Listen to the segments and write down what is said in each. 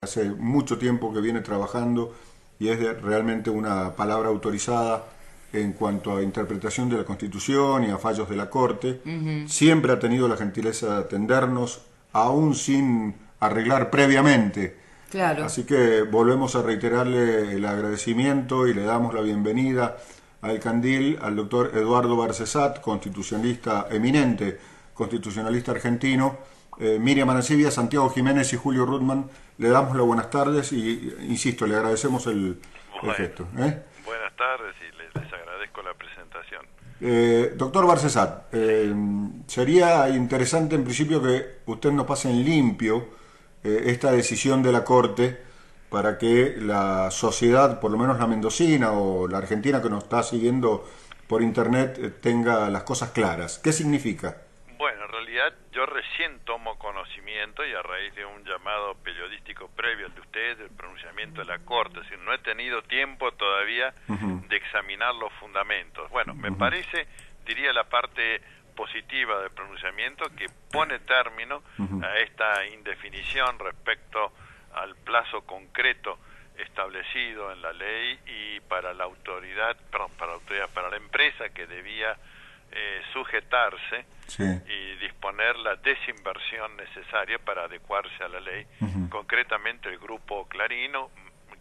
hace mucho tiempo que viene trabajando y es realmente una palabra autorizada en cuanto a interpretación de la Constitución y a fallos de la Corte. Siempre ha tenido la gentileza de atendernos, aún sin arreglar previamente. Claro. Así que volvemos a reiterarle el agradecimiento y le damos la bienvenida a El Candil al doctor Eduardo Barcesat, constitucionalista eminente, constitucionalista argentino, Miriam Anacibia, Santiago Jiménez y Julio Rutman. Le damos las buenas tardes y, insisto, le agradecemos el Bueno, gesto. buenas tardes y les agradezco la presentación. Doctor Barcesat, sería interesante en principio que usted nos pase en limpio esta decisión de la Corte para que la sociedad, por lo menos la mendocina o la argentina que nos está siguiendo por internet, tenga las cosas claras. ¿Qué significa? Bueno, en realidad yo recién tomo conocimiento y a raíz de un llamado periodístico previo al de ustedes del pronunciamiento de la Corte, es decir, no he tenido tiempo todavía de examinar los fundamentos. Bueno, me parece, diría la parte positiva del pronunciamiento, que pone término a esta indefinición respecto al plazo concreto establecido en la ley y para la autoridad, para la empresa que debía sujetarse y disponer la desinversión necesaria para adecuarse a la ley, concretamente el grupo Clarino,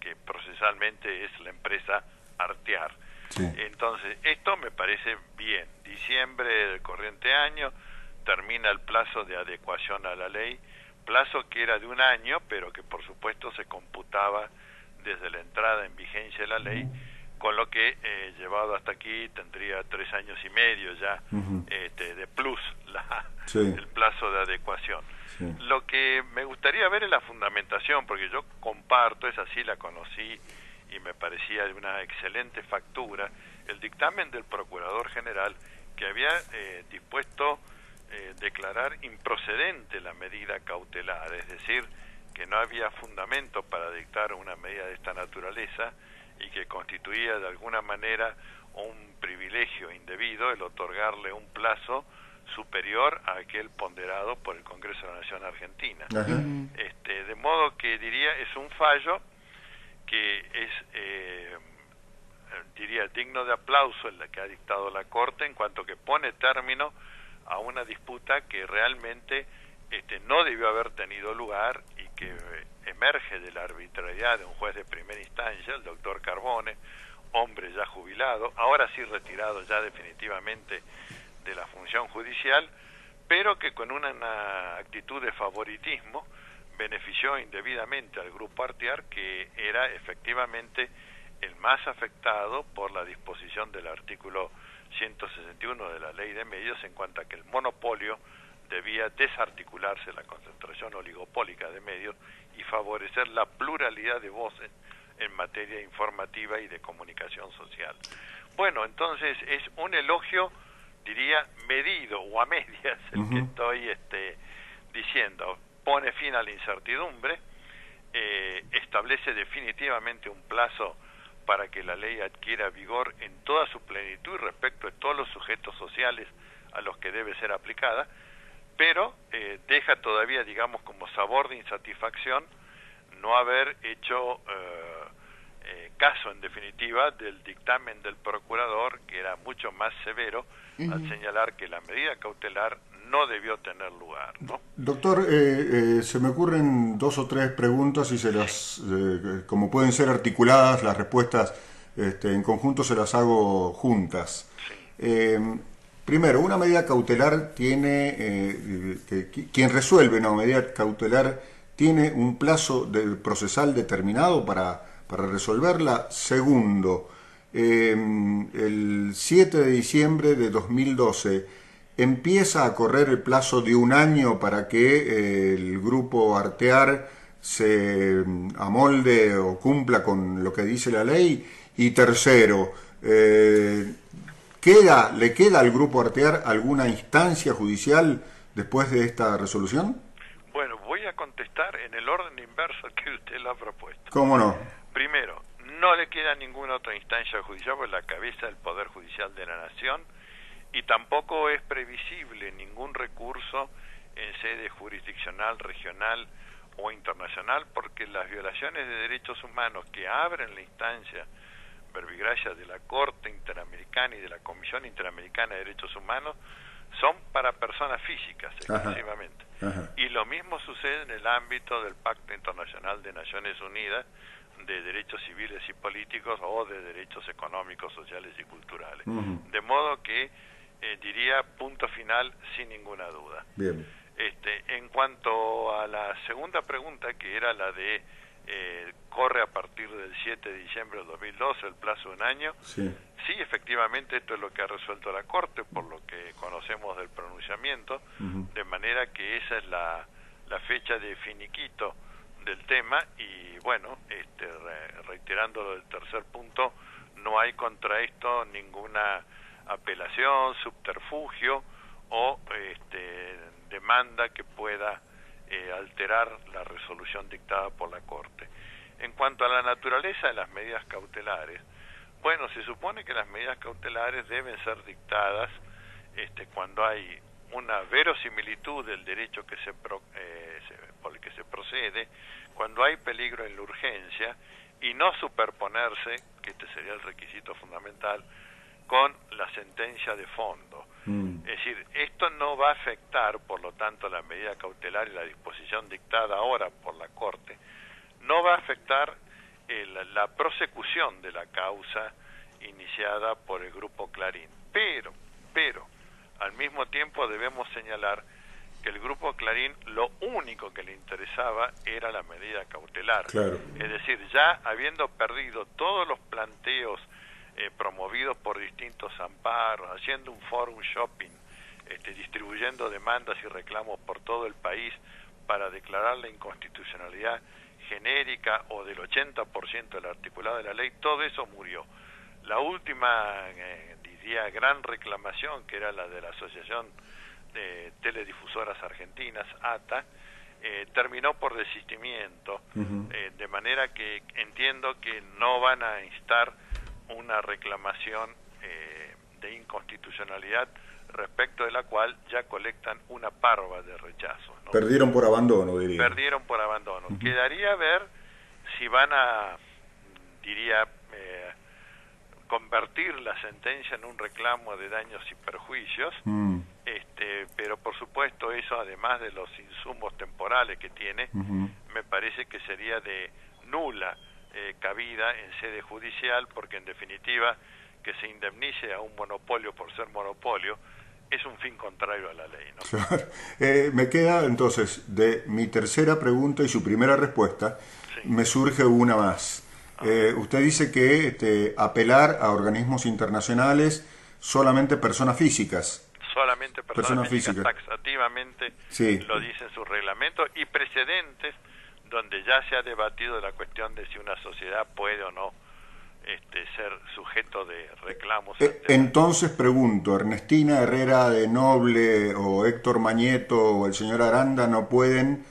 que procesalmente es la empresa Artear. Entonces, esto me parece bien. Diciembre del corriente año termina el plazo de adecuación a la ley, plazo que era de un año, pero que por supuesto se computaba desde la entrada en vigencia de la ley, con lo que llevado hasta aquí tendría 3 años y medio ya de plus el plazo de adecuación. Lo que me gustaría ver es la fundamentación, porque yo comparto, es así, la conocí y me parecía de una excelente factura, el dictamen del Procurador General que había dispuesto declarar improcedente la medida cautelar, es decir, que no había fundamento para dictar una medida de esta naturaleza y que constituía de alguna manera un privilegio indebido el otorgarle un plazo superior a aquel ponderado por el Congreso de la Nación Argentina. De modo que diría es un fallo que es diría digno de aplauso en la que ha dictado la Corte, en cuanto que pone término a una disputa que realmente no debió haber tenido lugar y que emerge de la arbitrariedad de un juez de primera instancia, el doctor Carbone, hombre ya jubilado, ahora sí retirado ya definitivamente de la función judicial, pero que con una actitud de favoritismo benefició indebidamente al grupo Artear, que era efectivamente el más afectado por la disposición del artículo 161 de la Ley de Medios, en cuanto a que el monopolio debía desarticularse, la concentración oligopólica de medios, y favorecer la pluralidad de voces en materia informativa y de comunicación social. Bueno, entonces es un elogio, diría, medido o a medias el que estoy diciendo. Pone fin a la incertidumbre, establece definitivamente un plazo para que la ley adquiera vigor en toda su plenitud respecto de todos los sujetos sociales a los que debe ser aplicada, pero deja todavía, digamos, como sabor de insatisfacción no haber hecho caso, en definitiva, del dictamen del procurador, que era mucho más severo al señalar que la medida cautelar no debió tener lugar, ¿no? Doctor, se me ocurren 2 o 3 preguntas y se las, como pueden ser articuladas, las respuestas en conjunto se las hago juntas. Primero, una medida cautelar tiene, quien resuelve una medida cautelar tiene un plazo procesal determinado para resolverla. Segundo, el 7 de diciembre de 2012 empieza a correr el plazo de un año para que el grupo Artear se amolde o cumpla con lo que dice la ley. Y tercero, ¿le queda al grupo Artear alguna instancia judicial después de esta resolución? Bueno, voy a contestar en el orden inverso que usted lo ha propuesto. ¿Cómo no? Primero, no le queda ninguna otra instancia judicial por la cabeza del Poder Judicial de la Nación, y tampoco es previsible ningún recurso en sede jurisdiccional, regional o internacional, porque las violaciones de derechos humanos que abren la instancia verbigracia de la Corte Interamericana y de la Comisión Interamericana de Derechos Humanos son para personas físicas exclusivamente. Ajá. Y lo mismo sucede en el ámbito del Pacto Internacional de Naciones Unidas de Derechos Civiles y Políticos o de Derechos Económicos, Sociales y Culturales. De modo que diría punto final sin ninguna duda. Bien. En cuanto a la segunda pregunta, que era la de corre a partir del 7 de diciembre del 2012, el plazo de un año, sí, efectivamente esto es lo que ha resuelto la Corte, por lo que conocemos del pronunciamiento, de manera que esa es la fecha de finiquito del tema. Y bueno, reiterando lo del tercer punto, no hay contra esto ninguna apelación, subterfugio o demanda que pueda alterar la resolución dictada por la Corte. En cuanto a la naturaleza de las medidas cautelares, bueno, se supone que las medidas cautelares deben ser dictadas cuando hay una verosimilitud del derecho que por el que se procede, cuando hay peligro en la urgencia, y no superponerse, que este sería el requisito fundamental, con la sentencia de fondo. Es decir, esto no va a afectar, por lo tanto, la medida cautelar y la disposición dictada ahora por la Corte, no va a afectar la prosecución de la causa iniciada por el Grupo Clarín. Pero, al mismo tiempo debemos señalar que el Grupo Clarín lo único que le interesaba era la medida cautelar. Claro. Es decir, ya habiendo perdido todos los planteos promovidos por distintos amparos, haciendo un forum shopping, distribuyendo demandas y reclamos por todo el país para declarar la inconstitucionalidad genérica o del 80% del articulado de la ley, todo eso murió. La última, diría, gran reclamación, que era la de la Asociación de Teledifusoras Argentinas, ATA, terminó por desistimiento, de manera que entiendo que no van a instar una reclamación de inconstitucionalidad respecto de la cual ya colectan una parva de rechazos, ¿no? Perdieron por abandono, diría. Perdieron por abandono. Quedaría ver si van a, diría, convertir la sentencia en un reclamo de daños y perjuicios, pero por supuesto eso, además de los insumos temporales que tiene, me parece que sería de nula cabida en sede judicial, porque en definitiva que se indemnice a un monopolio por ser monopolio es un fin contrario a la ley, ¿no? Claro. Me queda entonces, de mi tercera pregunta y su primera respuesta, me surge una más. Usted dice que apelar a organismos internacionales solamente personas físicas. Solamente personas físicas, taxativamente lo dicen sus reglamentos y precedentes donde ya se ha debatido la cuestión de si una sociedad puede o no ser sujeto de reclamos. Entonces pregunto, ¿Ernestina Herrera de Noble o Héctor Mañeto o el señor Aranda no pueden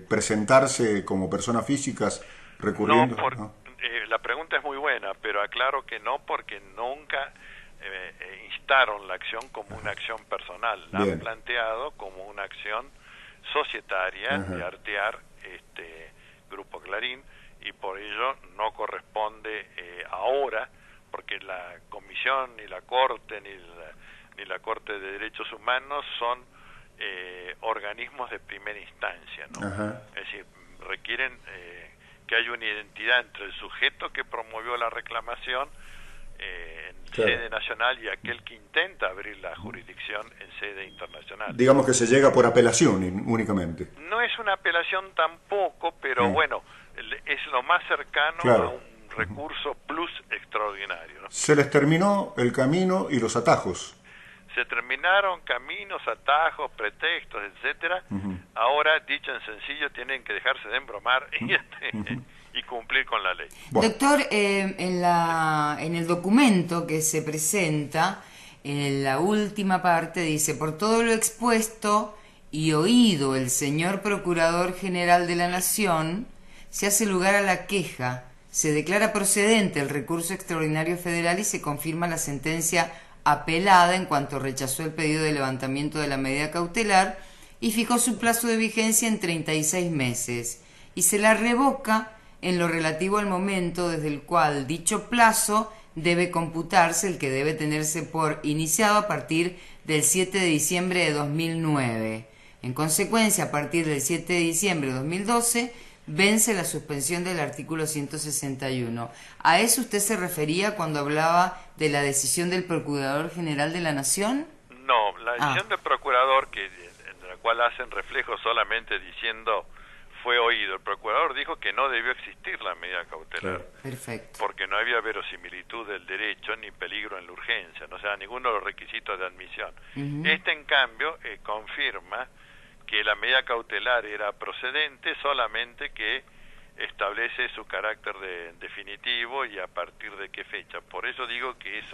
presentarse como personas físicas recurriendo? No, la pregunta es muy buena, pero aclaro que no, porque nunca instaron la acción como una acción personal. La han planteado como una acción societaria de artear Grupo Clarín, y por ello no corresponde ahora, porque la Comisión ni la Corte ni la Corte de Derechos Humanos son organismos de primera instancia, ¿no? Es decir, requieren que haya una identidad entre el sujeto que promovió la reclamación en sede nacional y aquel que intenta abrir la jurisdicción en sede internacional. Digamos que se llega por apelación únicamente. No es una apelación tampoco, pero bueno, es lo más cercano a un recurso plus extraordinario, ¿no? Se les terminó el camino y los atajos. Se terminaron caminos, atajos, pretextos, etcétera. Ahora, dicho en sencillo, tienen que dejarse de embromar y cumplir con la ley. Bueno. Doctor, en el documento que se presenta, en la última parte dice: por todo lo expuesto y oído el señor Procurador General de la Nación, se hace lugar a la queja, se declara procedente el recurso extraordinario federal y se confirma la sentencia apelada en cuanto rechazó el pedido de levantamiento de la medida cautelar y fijó su plazo de vigencia en 36 meses y se la revoca en lo relativo al momento desde el cual dicho plazo debe computarse, el que debe tenerse por iniciado a partir del 7 de diciembre de 2009. En consecuencia, a partir del 7 de diciembre de 2012, vence la suspensión del artículo 161. ¿A eso usted se refería cuando hablaba de la decisión del Procurador General de la Nación? No, la decisión del Procurador, en la cual hacen reflejo solamente diciendo fue oído. El Procurador dijo que no debió existir la medida cautelar. Perfecto. Porque no había verosimilitud del derecho ni peligro en la urgencia, no sea ninguno de los requisitos de admisión. Este, en cambio, confirma que la medida cautelar era procedente, solamente que establece su carácter definitivo y a partir de qué fecha. Por eso digo que es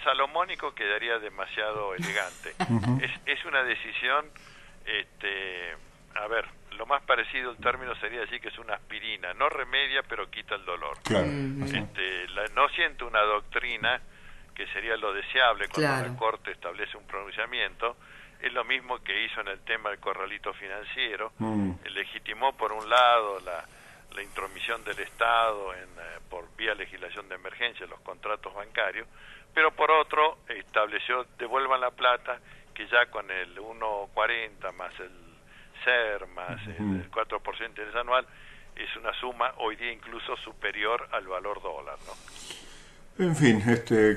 salomónico quedaría demasiado elegante. Es una decisión, a ver, lo más parecido el término sería decir que es una aspirina, no remedia pero quita el dolor. Claro. No siento una doctrina, que sería lo deseable cuando la Corte establece un pronunciamiento. Es lo mismo que hizo en el tema del corralito financiero, legitimó por un lado la intromisión del Estado por vía legislación de emergencia en los contratos bancarios, pero por otro estableció devuelvan la plata, que ya con el 1,40 más el SER más el 4% interés anual es una suma hoy día incluso superior al valor dólar, ¿no? En fin,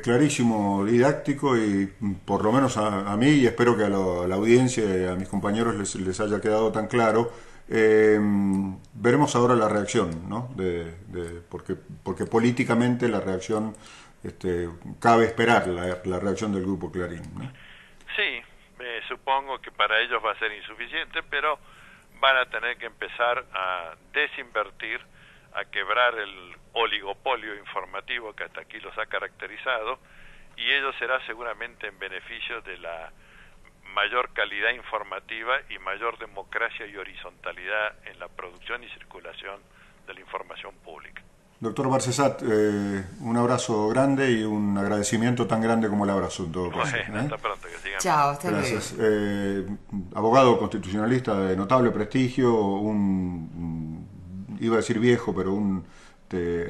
clarísimo, didáctico y por lo menos a mí, y espero que a la audiencia y a mis compañeros les haya quedado tan claro. Veremos ahora la reacción, ¿no? Porque políticamente la reacción, cabe esperar la reacción del Grupo Clarín, ¿no? Sí, supongo que para ellos va a ser insuficiente, pero van a tener que empezar a desinvertir, a quebrar el oligopolio informativo que hasta aquí los ha caracterizado, y ello será seguramente en beneficio de la mayor calidad informativa y mayor democracia y horizontalidad en la producción y circulación de la información pública. Doctor Barcesat, un abrazo grande y un agradecimiento tan grande como el abrazo en todo caso. Hasta pronto, que sigan. Chao, hasta luego. Gracias. Abogado constitucionalista de notable prestigio, iba a decir viejo, pero un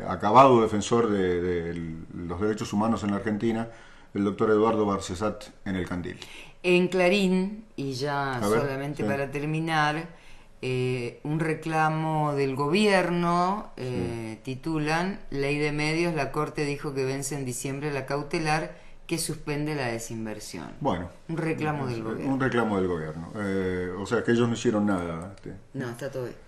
acabado defensor de los derechos humanos en la Argentina, el doctor Eduardo Barcesat en el Candil. En Clarín, y ya solamente para terminar, un reclamo del gobierno, titulan Ley de Medios, la Corte dijo que vence en diciembre la cautelar que suspende la desinversión. Bueno. Un reclamo del gobierno. Un reclamo del gobierno. O sea que ellos no hicieron nada. No, está todo bien.